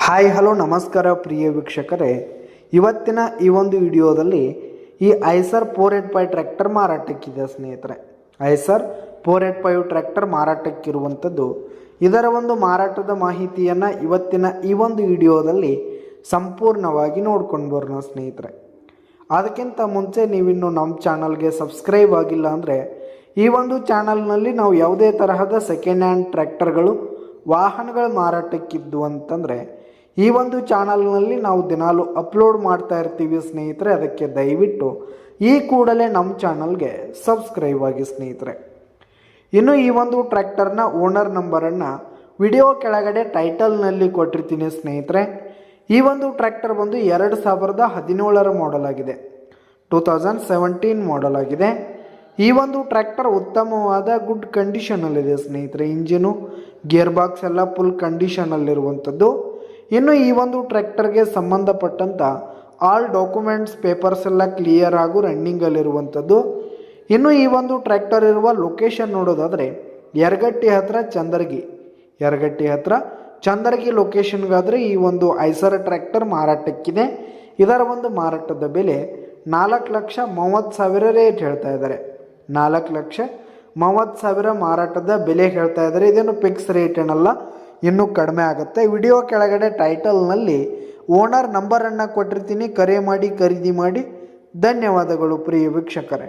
Hi hello ನಮಸ್ಕಾರ ಪ್ರಿಯ ವೀಕ್ಷಕರೇ, ಇವತ್ತಿನ ಈ ಒಂದು ವಿಡಿಯೋದಲ್ಲಿ ಈ ಐಸರ್ 485 ಟ್ರ್ಯಾಕ್ಟರ್ ಮಾರಾಟಕ್ಕಿದೆ ಸ್ನೇಹಿತರೆ. ಐಸರ್ 485 ಟ್ರ್ಯಾಕ್ಟರ್ ಮಾರಾಟಕ್ಕಿರುವಂಥದ್ದು. ಇದರ ಒಂದು ಮಾರಾಟದ ಮಾಹಿತಿಯನ್ನು ಇವತ್ತಿನ ಈ ಒಂದು ವಿಡಿಯೋದಲ್ಲಿ ಸಂಪೂರ್ಣವಾಗಿ ನೋಡ್ಕೊಂಡು ಬರೋಣ ಸ್ನೇಹಿತರೆ. ಅದಕ್ಕಿಂತ ಮುಂಚೆ ನೀವಿನ್ನು ನಮ್ಮ ಚಾನಲ್ಗೆ ಸಬ್ಸ್ಕ್ರೈಬ್ ಆಗಿಲ್ಲ ಅಂದರೆ ಈ ಒಂದು ಚಾನಲ್ನಲ್ಲಿ ನಾವು ಯಾವುದೇ ತರಹದ ಸೆಕೆಂಡ್ ಹ್ಯಾಂಡ್ ಟ್ರ್ಯಾಕ್ಟರ್ಗಳು ವಾಹನಗಳ ಮಾರಾಟಕ್ಕಿದ್ದು ಅಂತಂದರೆ ಈ ಒಂದು ಚಾನಲ್ನಲ್ಲಿ ನಾವು ದಿನಾಲು ಅಪ್ಲೋಡ್ ಮಾಡ್ತಾ ಇರ್ತೀವಿ ಸ್ನೇಹಿತರೆ. ಅದಕ್ಕೆ ದಯವಿಟ್ಟು ಈ ಕೂಡಲೇ ನಮ್ಮ ಚಾನಲ್ಗೆ ಸಬ್ಸ್ಕ್ರೈಬ್ ಆಗಿ ಸ್ನೇಹಿತರೆ. ಇನ್ನು ಈ ಒಂದು ಟ್ರ್ಯಾಕ್ಟರ್ನ ಓನರ್ ನಂಬರನ್ನು ವಿಡಿಯೋ ಕೆಳಗಡೆ ಟೈಟಲ್ನಲ್ಲಿ ಕೊಟ್ಟಿರ್ತೀನಿ ಸ್ನೇಹಿತರೆ. ಈ ಒಂದು ಟ್ರ್ಯಾಕ್ಟರ್ ಬಂದು 2017 ಮಾಡೆಲ್ ಆಗಿದೆ, 2017 ಮಾಡೆಲ್ ಆಗಿದೆ. ಈ ಒಂದು ಟ್ರ್ಯಾಕ್ಟರ್ ಉತ್ತಮವಾದ ಗುಡ್ ಕಂಡೀಷನಲ್ಲಿದೆ ಸ್ನೇಹಿತರೆ. ಇಂಜಿನು ಗೇರ್ ಬಾಕ್ಸ್ ಎಲ್ಲ ಫುಲ್ ಕಂಡೀಷನಲ್ಲಿರುವಂಥದ್ದು. ಇನ್ನು ಈ ಒಂದು ಟ್ರ್ಯಾಕ್ಟರ್ಗೆ ಸಂಬಂಧಪಟ್ಟಂಥ ಆಲ್ ಡಾಕ್ಯುಮೆಂಟ್ಸ್ ಪೇಪರ್ಸ್ ಎಲ್ಲ ಕ್ಲಿಯರ್ ಹಾಗೂ ರನ್ನಿಂಗಲ್ಲಿರುವಂಥದ್ದು. ಇನ್ನು ಈ ಒಂದು ಟ್ರ್ಯಾಕ್ಟರ್ ಇರುವ ಲೊಕೇಶನ್ ನೋಡೋದಾದರೆ ಯರಗಟ್ಟಿ ಹತ್ರ ಚಂದರಗಿ ಲೊಕೇಶನ್ಗಾದರೆ ಈ ಒಂದು ಐಸರ್ ಟ್ರ್ಯಾಕ್ಟರ್ ಮಾರಾಟಕ್ಕಿದೆ. ಇದರ ಒಂದು ಮಾರಾಟದ ಬೆಲೆ 4,30,000 ರೇಟ್ ಹೇಳ್ತಾ ಇದ್ದಾರೆ. 4,30,000 ಮಾರಾಟದ ಬೆಲೆ ಹೇಳ್ತಾ ಇದ್ದಾರೆ. ಇದೇನು ಫಿಕ್ಸ್ ರೇಟ್ ಏನಲ್ಲ, ಇನ್ನೂ ಕಡಿಮೆ ಆಗುತ್ತೆ. ವಿಡಿಯೋ ಕೆಳಗಡೆ ಟೈಟಲ್ನಲ್ಲಿ ಓನರ್ ನಂಬರನ್ನು ಕೊಟ್ಟಿರ್ತೀನಿ, ಕರೆ ಮಾಡಿ ಖರೀದಿ ಮಾಡಿ. ಧನ್ಯವಾದಗಳು ಪ್ರಿಯ ವೀಕ್ಷಕರೇ.